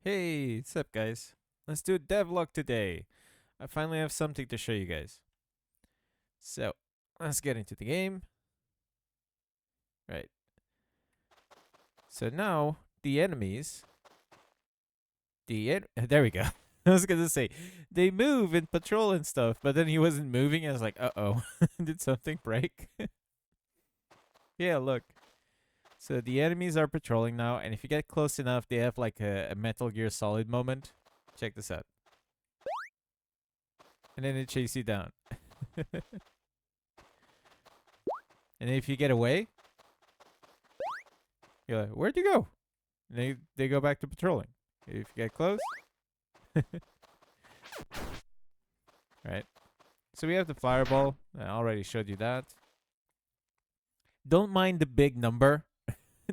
Hey, what's up, guys? Let's do a devlog today. I finally have something to show you guys. So, let's get into the game. Right. So now, the enemies, there we go. I was gonna say, they move and patrol and stuff, but then he wasn't moving. I was like, uh-oh, did something break? Yeah, look. So the enemies are patrolling now, and if you get close enough, they have like a Metal Gear Solid moment. Check this out. And then it chases you down. And if you get away, you're like, where'd you go? And they go back to patrolling. If you get close. Right. So we have the fireball. I already showed you that. Don't mind the big number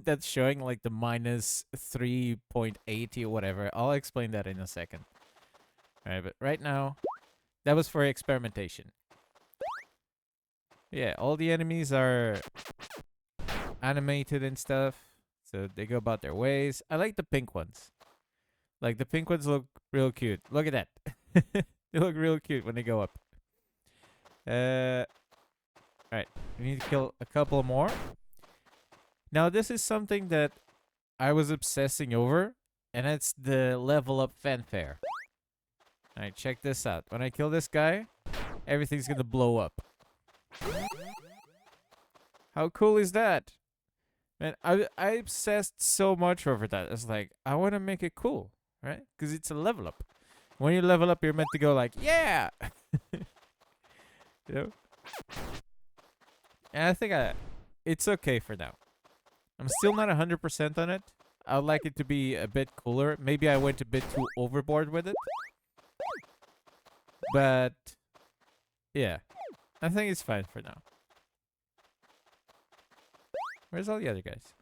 that's showing like the minus 3.80 or whatever. I'll explain that in a second. Alright, but right now, that was for experimentation. Yeah, all the enemies are animated and stuff. So they go about their ways. I like the pink ones. Like the pink ones look real cute. Look at that. They look real cute when they go up. Alright. We need to kill a couple more. Now this is something that I was obsessing over, and it's the level up fanfare. Alright, check this out. When I kill this guy, everything's gonna blow up. How cool is that? Man, I obsessed so much over that. It's like, I want to make it cool, right? Because it's a level up. When you level up, you're meant to go like, yeah! You know? And I think it's okay for now. I'm still not 100% on it. I'd like it to be a bit cooler. Maybe I went a bit too overboard with it. But, yeah. I think it's fine for now. Where's all the other guys?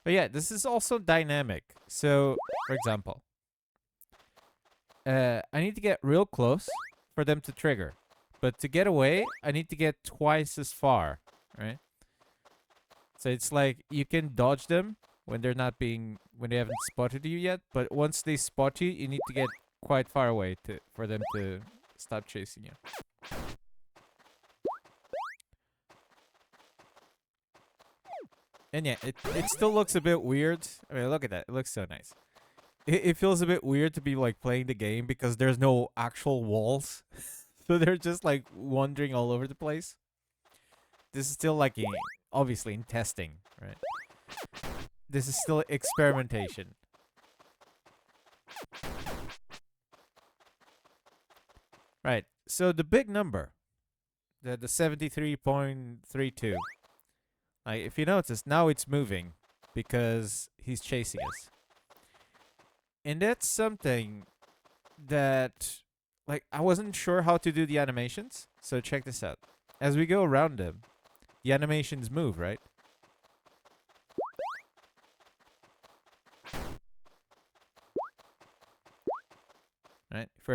But yeah, this is also dynamic. So, for example, I need to get real close for them to trigger. But to get away, I need to get twice as far, right? So it's like you can dodge them when they're not being when they haven't spotted you yet, but once they spot you, you need to get quite far away for them to stop chasing you. And yeah, it still looks a bit weird. I mean, look at that. It looks so nice. It feels a bit weird to be like playing the game because there's no actual walls. So they're just like wandering all over the place. This is still like obviously in testing, right? This is still experimentation. Right. So the big number, the 73.32. Like if you notice, now it's moving because he's chasing us. And that's something that like I wasn't sure how to do the animations. So check this out. As we go around him, the animations move, right? Right? If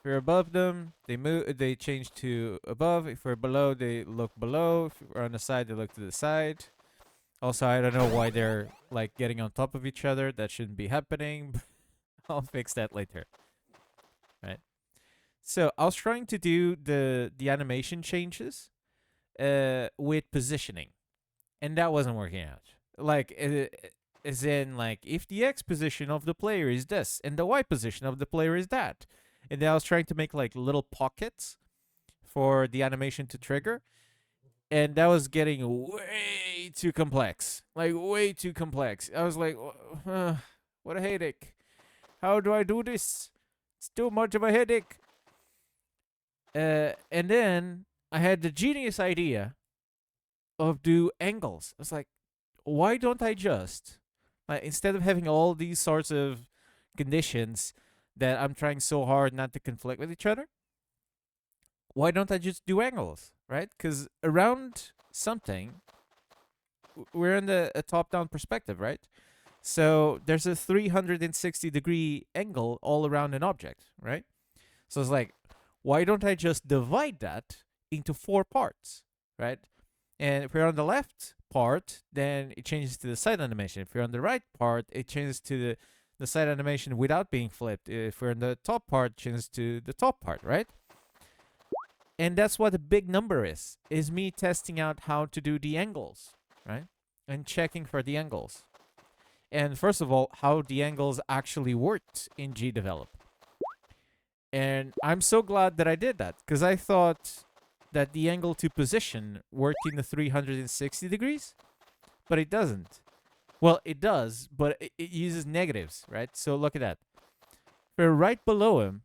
we're above them, they move. They change to above. If we're below, they look below. If we're on the side, they look to the side. Also, I don't know why they're like getting on top of each other. That shouldn't be happening. I'll fix that later. Right. So I was trying to do the animation changes, with positioning, and that wasn't working out. Like, as in, like, if the X position of the player is this, and the Y position of the player is that, and then I was trying to make like little pockets for the animation to trigger, and that was getting way too complex. Like, way too complex. I was like, what a headache. How do I do this? It's too much of a headache. And then I had the genius idea of do angles. I was like, why don't I just, like, instead of having all these sorts of conditions that I'm trying so hard not to conflict with each other, why don't I just do angles, right? Because around something, we're in a top-down perspective, right? So there's a 360-degree angle all around an object, right? So it's like, why don't I just divide that into 4 parts, right? And if you're on the left part, then it changes to the side animation. If you're on the right part, it changes to the side animation without being flipped. If we're in the top part, it changes to the top part, right? And that's what a big number is me testing out how to do the angles, right? And checking for the angles. And first of all, how the angles actually worked in GDevelop. And I'm so glad that I did that, because I thought that the angle to position worked in the 360 degrees, but it doesn't. Well, it does, but it uses negatives, right? So look at that. We're right below him,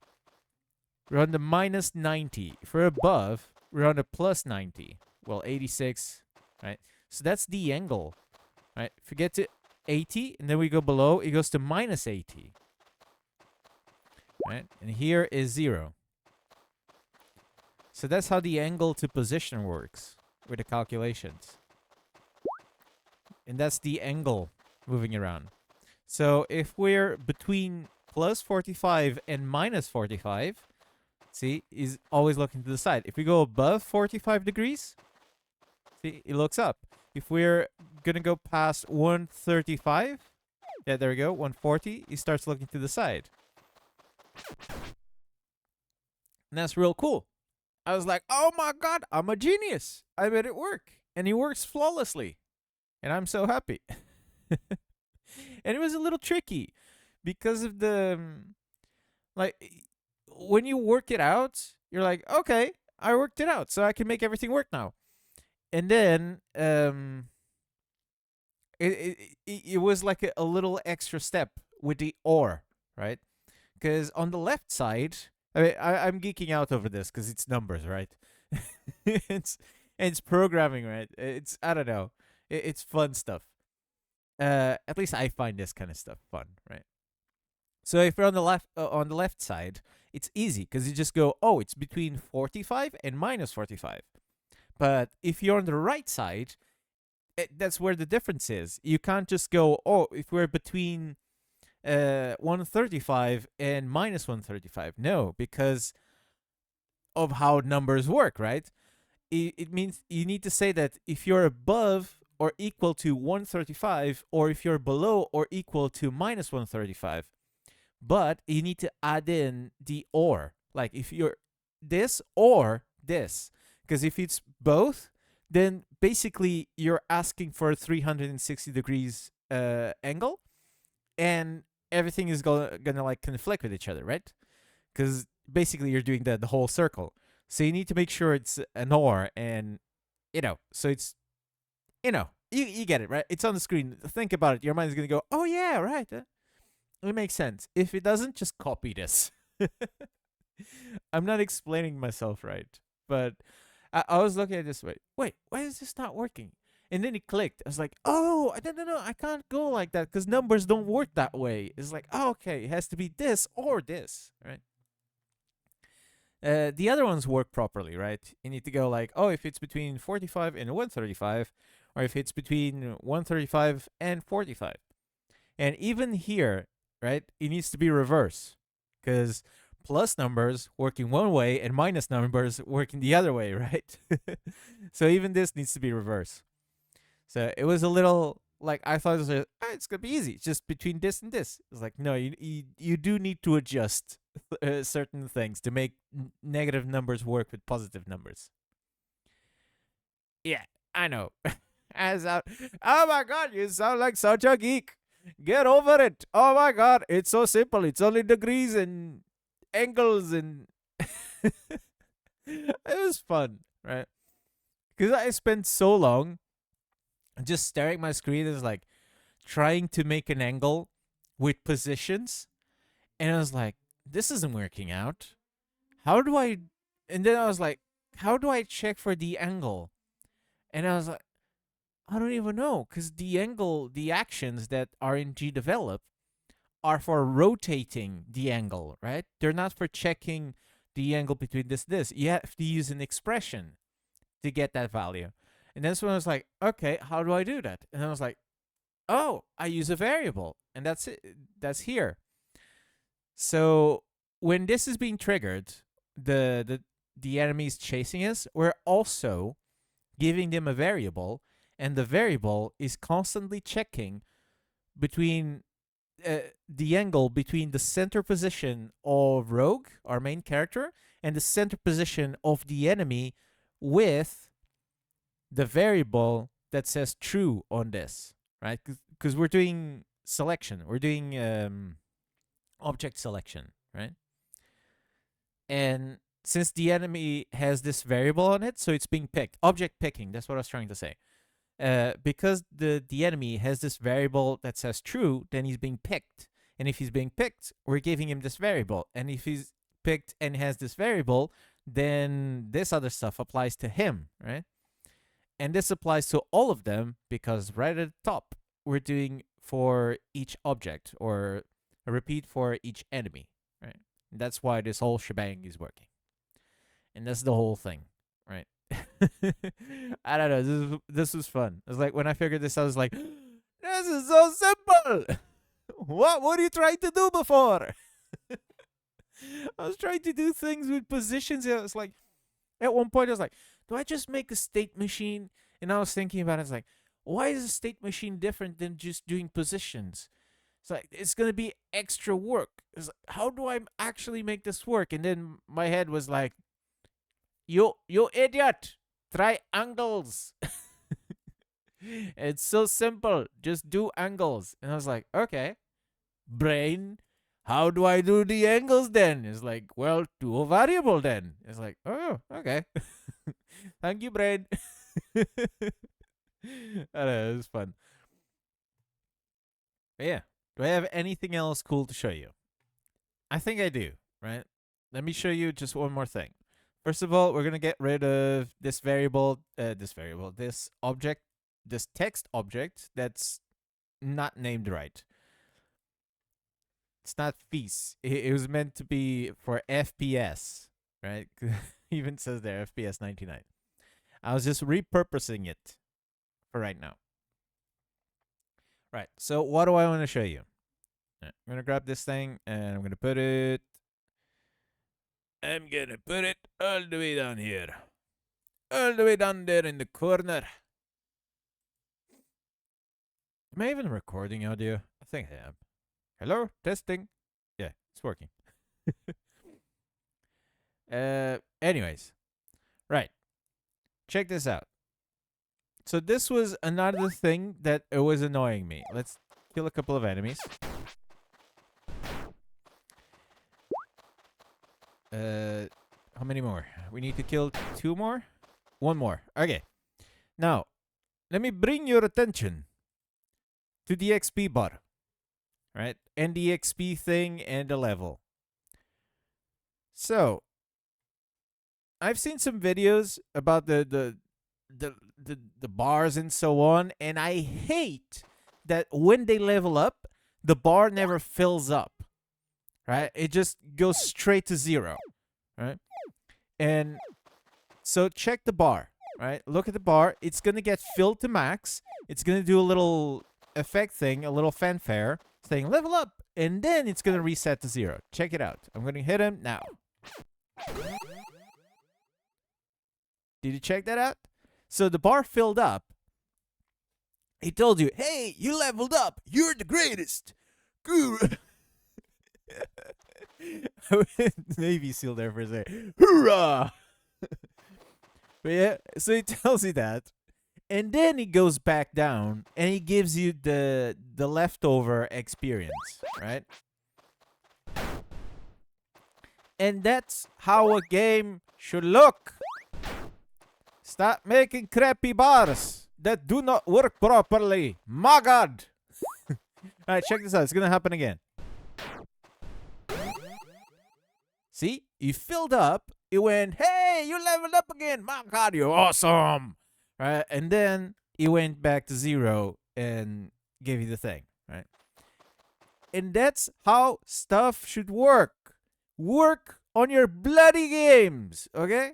we're on the minus 90. If we're above, we're on the plus 90. Well, 86, right? So that's the angle, right? If we get to 80 and then we go below, it goes to minus 80. Right? And here is 0. So that's how the angle to position works with the calculations. And that's the angle moving around. So if we're between plus 45 and minus 45, see, is always looking to the side. If we go above 45 degrees, see, it looks up. If we're going to go past 135, yeah, there we go, 140, it starts looking to the side. And that's real cool. I was like, oh my god, I'm a genius. I made it work. And it works flawlessly. And I'm so happy. And it was a little tricky because of the, like, when you work it out, you're like, okay, I worked it out, so I can make everything work now. And then it was like a little extra step with the or, right? Because on the left side, I mean, I'm geeking out over this because it's numbers, right? it's programming, right? It's, I don't know, it's fun stuff. At least I find this kind of stuff fun, right? So if you're on the left side, it's easy because you just go, oh, it's between 45 and minus 45. But if you're on the right side, that's where the difference is. You can't just go, oh, if we're between 135 and minus 135. No, because of how numbers work, right? It means you need to say that if you're above or equal to 135, or if you're below or equal to minus 135. But you need to add in the or. Like if you're this or this. Because if it's both, then basically you're asking for a 360 degrees angle, and everything is gonna like conflict with each other, right? Because basically you're doing the whole circle. So you need to make sure it's an or, and so it's, you get it, right? It's on the screen. Think about it. Your mind is gonna go, oh yeah, right. It makes sense. If it doesn't, just copy this. I'm not explaining myself right, but I was looking at it this way. Wait, why is this not working? And then it clicked. I was like, oh, no, I can't go like that because numbers don't work that way. It's like, oh, okay, it has to be this or this, right? The other ones work properly, right? You need to go like, oh, if it's between 45 and 135, or if it's between 135 and 45. And even here, right, it needs to be reverse, because plus numbers working one way and minus numbers working the other way, right? So even this needs to be reverse. So it was a little like, I thought it was it's gonna be easy, it's just between this and this. It's like, no, you do need to adjust certain things to make negative numbers work with positive numbers. Yeah, I know. Oh my god, you sound like such a geek. Get over it. Oh my god, it's so simple. It's only degrees and angles and it was fun, right? Because I spent so long just staring at my screen as like trying to make an angle with positions, and I was like, this isn't working out. How do I? And then I was like, how do I check for the angle? And I was like, I don't even know, because the angle, the actions that are in GDevelop are for rotating the angle, right? They're not for checking the angle between this. You have to use an expression to get that value. And that's when I was like, okay, how do I do that? And I was like, oh, I use a variable, and that's it. That's here. So when this is being triggered, the enemy is chasing us, we're also giving them a variable, and the variable is constantly checking between the angle between the center position of Rogue, our main character, and the center position of the enemy with the variable that says true on this, right? Because we're doing selection, we're doing object selection, right? And since the enemy has this variable on it, so it's being picked. Object picking, that's what I was trying to say. Because the enemy has this variable that says true, then he's being picked. And if he's being picked, we're giving him this variable. And if he's picked and has this variable, then this other stuff applies to him, right? And this applies to all of them because right at the top, we're doing for each object or a repeat for each enemy, right? And that's why this whole shebang is working. And that's the whole thing, right? I don't know. This was fun. It's like when I figured this out, I was like, this is so simple. What are you trying to do before? I was trying to do things with positions. And it's like, at one point, I was like, do I just make a state machine? And I was thinking about it. It's like, why is a state machine different than just doing positions? It's like, it's going to be extra work. It's like, how do I actually make this work? And then my head was like, you idiot. Try angles. It's so simple. Just do angles. And I was like, okay. Brain, how do I do the angles then? It's like, well, do a variable then. It's like, oh, okay. Thank you, brain. I don't know, it was fun. But yeah. Do I have anything else cool to show you? I think I do, right? Let me show you just one more thing. First of all, we're going to get rid of this this object, this text object that's not named right. It's not feast. It was meant to be for FPS, right? Even says there FPS 99. I was just repurposing it for right now. Right. So what do I want to show you? I'm gonna grab this thing and I'm gonna put it. I'm gonna put it all the way down here, all the way down there in the corner. Am I even recording audio? I think I am. Hello, testing. Yeah, it's working. Anyways, right. Check this out. So this was another thing that it was annoying me. Let's kill a couple of enemies. How many more? We need to kill 2 more? 1 more. Okay. Now, let me bring your attention to the XP bar. Right? And the XP thing and the level. So, I've seen some videos about the bars and so on, and I hate that when they level up, the bar never fills up. Right? It just goes straight to 0. Right? And so check the bar. Right? Look at the bar. It's going to get filled to max. It's going to do a little effect thing, a little fanfare saying level up, and then it's going to reset to 0. Check it out. I'm going to hit him now. Did you check that out? So the bar filled up. He told you, hey, you leveled up. You're the greatest. Good. Navy SEAL there for a second. Hoorah! But yeah, so he tells you that. And then he goes back down and he gives you the leftover experience, right? And that's how a game should look. Stop making crappy bars that do not work properly. My God. Alright, check this out. It's going to happen again. See? You filled up. It went, hey, you leveled up again. My God, you're awesome. Right? And then it went back to 0 and gave you the thing. Right? And that's how stuff should work. Work on your bloody games. Okay?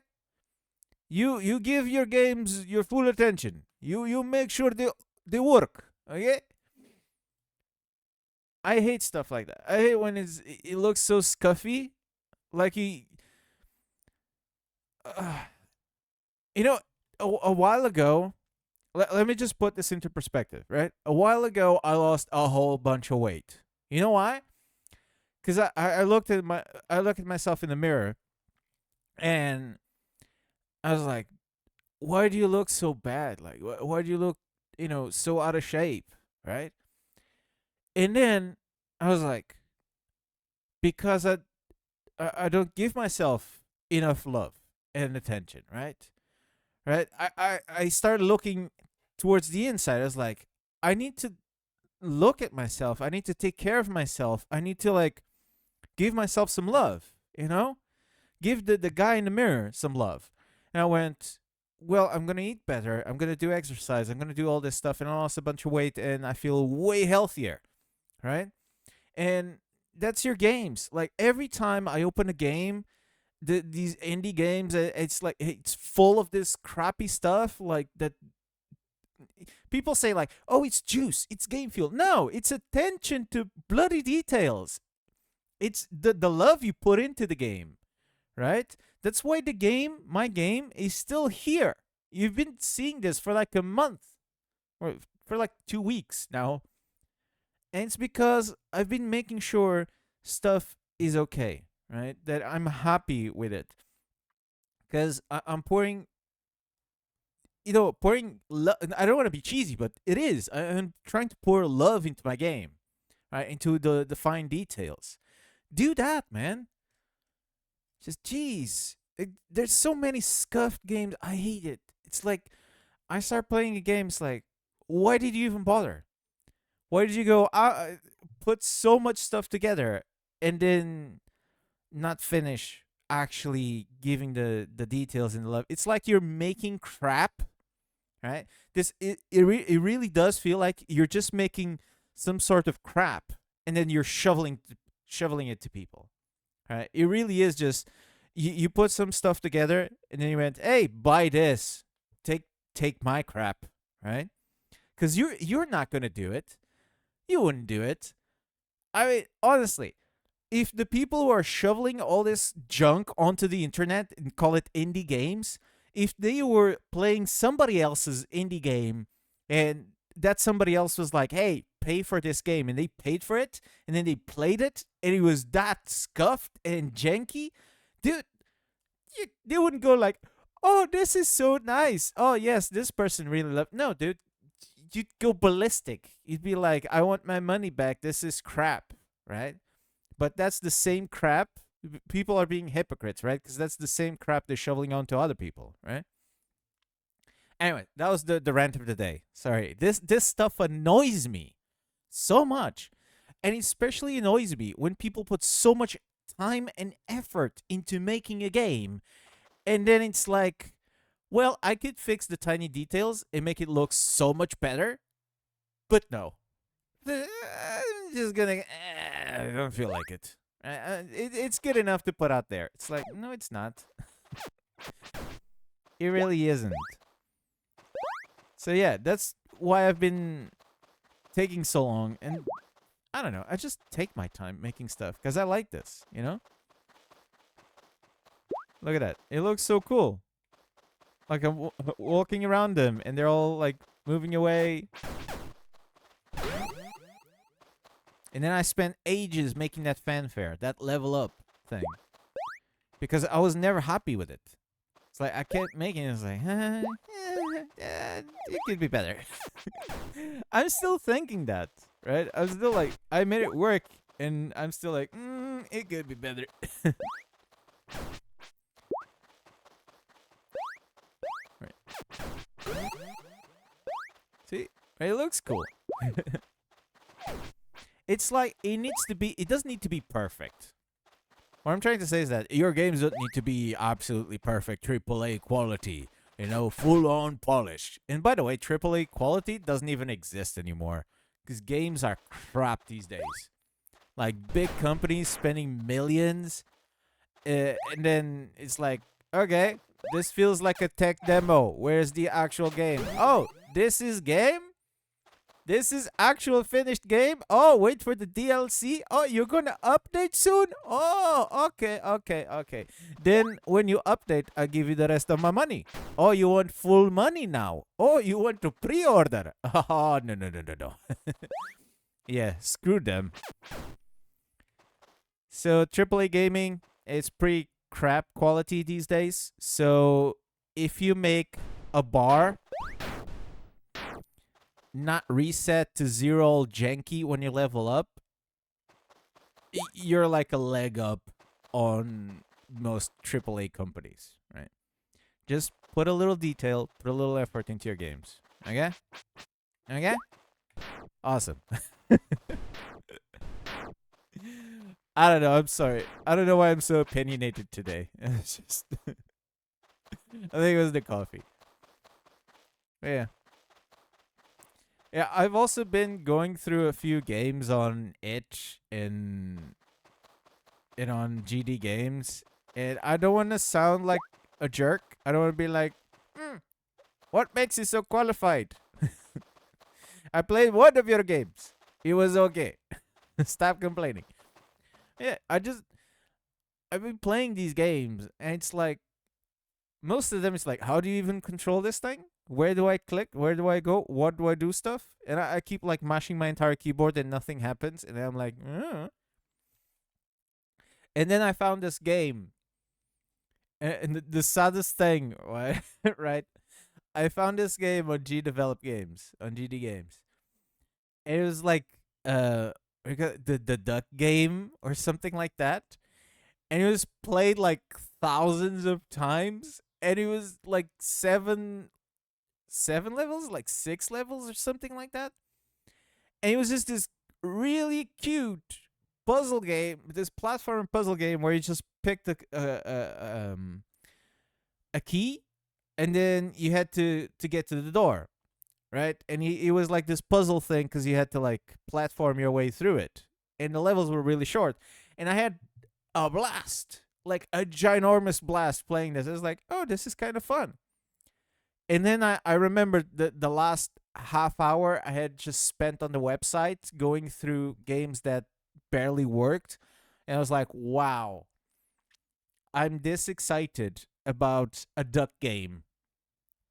You give your games your full attention. You make sure they work. Okay? I hate stuff like that. I hate when it looks so scuffy. Like you know, a while ago, let me just put this into perspective, right? A while ago, I lost a whole bunch of weight. You know why? Because I looked at myself in the mirror, and I was like, why do you look so bad? Like, why do you look, so out of shape, right? And then I was like, because I don't give myself enough love and attention, right? Right? I started looking towards the inside. I was like, I need to look at myself. I need to take care of myself. I need to like give myself some love, Give the guy in the mirror some love. And I went, well, I'm going to eat better. I'm going to do exercise. I'm going to do all this stuff. And I lost a bunch of weight and I feel way healthier, right? And that's your games. Like every time I open a game, these indie games, it's like it's full of this crappy stuff like that. People say like, oh, it's juice, it's game fuel. No, it's attention to bloody details. It's the love you put into the game, right? That's why my game, is still here. You've been seeing this for like a month or for like 2 weeks now. And it's because I've been making sure stuff is okay, right? That I'm happy with it. Because I'm pouring, I don't want to be cheesy, but it is. I'm trying to pour love into my game, right? Into the fine details. Do that, man. Just, geez. There's so many scuffed games. I hate it. It's like, I start playing a game, it's like, why did you even bother? Why did you go put so much stuff together and then not finish actually giving the details and the love? It's like you're making crap, right? It really does feel like you're just making some sort of crap and then you're shoveling it to people, right? It really is just you put some stuff together and then you went, hey, buy this, take my crap, right? Because you're not gonna do it. You wouldn't do it. I mean, honestly, if the people who are shoveling all this junk onto the internet and call it indie games, if they were playing somebody else's indie game and that somebody else was like, hey, pay for this game, and they paid for it, and then they played it, and it was that scuffed and janky, dude, they wouldn't go like, oh, this is so nice. Oh, yes, this person really loved. No, dude, you'd go ballistic. You'd be like, I want my money back. This is crap, right? But that's the same crap. People are being hypocrites, right? Because that's the same crap they're shoveling onto other people, right? Anyway, that was the rant of the day. Sorry. This stuff annoys me so much. And it especially annoys me when people put so much time and effort into making a game, and then it's like, well, I could fix the tiny details and make it look so much better, but no. I'm just gonna. I don't feel like it. It's good enough to put out there. It's like, no, it's not. It really isn't. So yeah, that's why I've been taking so long, and I don't know. I just take my time making stuff because I like this. Look at that. It looks so cool. Like I'm walking around them, and they're all like moving away. And then I spent ages making that fanfare, that level up thing, because I was never happy with it. It's like I kept making it. It's like, it could be better. I'm still thinking that, right? I'm still like, I made it work, and I'm still like, it could be better. Right. See, it looks cool. It's like it doesn't need to be perfect. What I'm trying to say is that your games don't need to be absolutely perfect, AAA quality, full on polished. And by the way, AAA quality doesn't even exist anymore because games are crap these days. Like big companies spending millions, and then it's like, okay, this feels like a tech demo. Where's the actual game? Oh, this is game? This is actual finished game. Oh, wait for the DLC. Oh, you're gonna update soon. Oh, okay, okay, okay. Then when you update, I give you the rest of my money. Oh, you want full money now? Oh, you want to pre-order? Oh, no, no, no, no, no. Yeah, screw them. So AAA gaming is pretty crap quality these days. So if you make a bar not reset to zero all janky when you level up, you're like a leg up on most AAA companies, right? Just put a little detail, put a little effort into your games. Okay? Okay? Awesome. I don't know. I'm sorry. I don't know why I'm so opinionated today. It's just, I think it was the coffee. But yeah. Yeah, I've also been going through a few games on itch and on GD games, and I don't want to sound like a jerk. I don't want to be like, what makes you so qualified? I played one of your games. It was okay. Stop complaining. Yeah, I've been playing these games, and it's like most of them. It's like, how do you even control this thing? Where do I click? Where do I go? What do I do stuff? And I keep like mashing my entire keyboard, and nothing happens. And then I'm like, And then I found this game, and the saddest thing, right? Right? I found this game on GDevelop Games, on GD Games. And it was like the duck game or something like that. And it was played like thousands of times. And it was like seven levels, like 6 levels or something like that. And it was just this really cute puzzle game, this platform puzzle game where you just picked a key, and then you had to get to the door, right? And it was like this puzzle thing because you had to like platform your way through it, and the levels were really short. And I had a blast, like a ginormous blast playing this. It was like, oh, this is kind of fun. And then I remembered the last half hour I had just spent on the website going through games that barely worked. And I was like, wow, I'm this excited about a duck game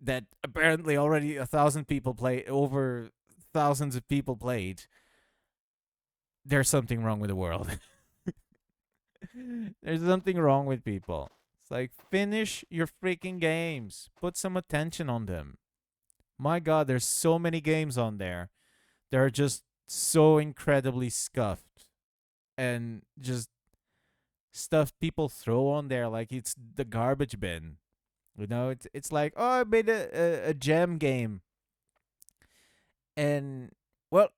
that apparently already 1,000 people play, over thousands of people played. There's something wrong with the world. There's something wrong with people. It's like, finish your freaking games. Put some attention on them. My God, there's so many games on there. They're just so incredibly scuffed. And just stuff people throw on there like it's the garbage bin. You know, it's like, oh, I made a gem game. And, well,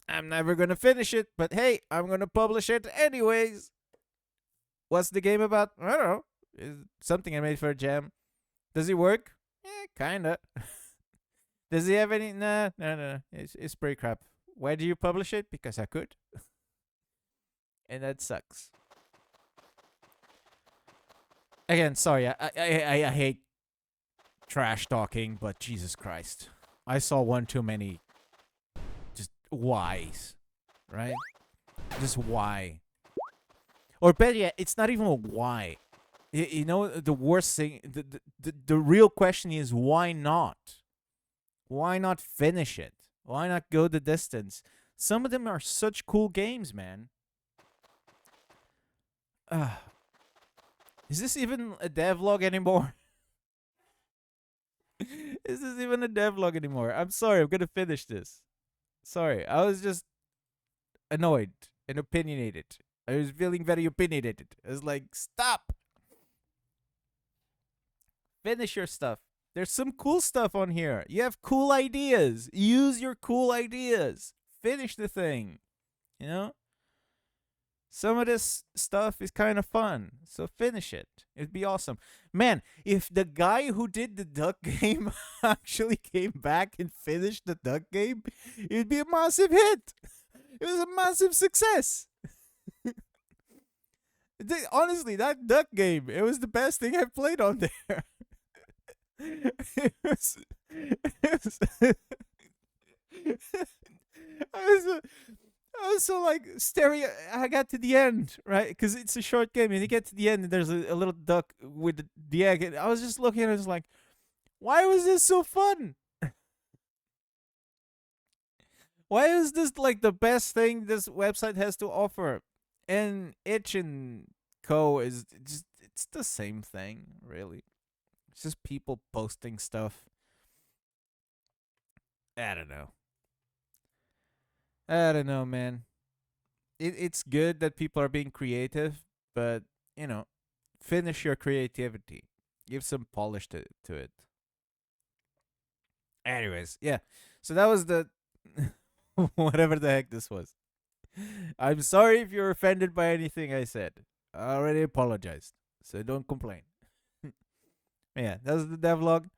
I'm never going to finish it, but hey, I'm going to publish it anyways. What's the game about? I don't know. It's something I made for a gem. Does it work? Kinda. Does he have any? Nah, no. It's pretty crap. Why do you publish it? Because I could. And that sucks. Again, sorry, I hate trash talking, but Jesus Christ. I saw one too many just whys, right? Just why. Or better yet, it's not even a why. You know, the worst thing, the real question is why not? Why not finish it? Why not go the distance? Some of them are such cool games, man. Is this even a devlog anymore? Is this even a devlog anymore? I'm sorry, I'm gonna finish this. Sorry, I was just annoyed and opinionated. I was feeling very opinionated. I was like, stop! Finish your stuff. There's some cool stuff on here. You have cool ideas. Use your cool ideas. Finish the thing. You know? Some of this stuff is kind of fun. So finish it. It'd be awesome. Man, if the guy who did the duck game actually came back and finished the duck game, it'd be a massive hit. It was a massive success. Honestly, that duck game, it was the best thing I've played on there. it was, I was uh, I was so like staring. I got to the end, right? Because it's a short game, and you get to the end, and there's a little duck with the egg, and I was just looking at it, I was like, why was this so fun? Why is this like the best thing this website has to offer? And Itch and Co is just it's the same thing, really. It's just people posting stuff. I don't know. I don't know, man. It's good that people are being creative, but you know, finish your creativity. Give some polish to it. Anyways, yeah. So that was the whatever the heck this was. I'm sorry if you're offended by anything I said. I already apologized, so don't complain. Yeah, that's the devlog.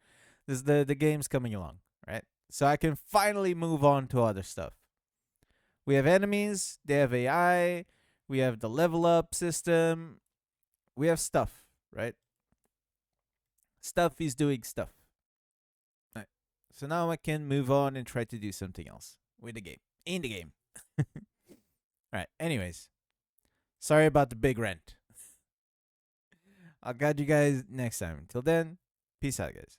This is the game's coming along, right? So I can finally move on to other stuff. We have enemies, they have AI, we have the level up system, we have stuff, right? Stuff is doing stuff. Right. So now I can move on and try to do something else with the game. In the game. Alright, anyways. Sorry about the big rant. I'll catch you guys next time. Till then, peace out, guys.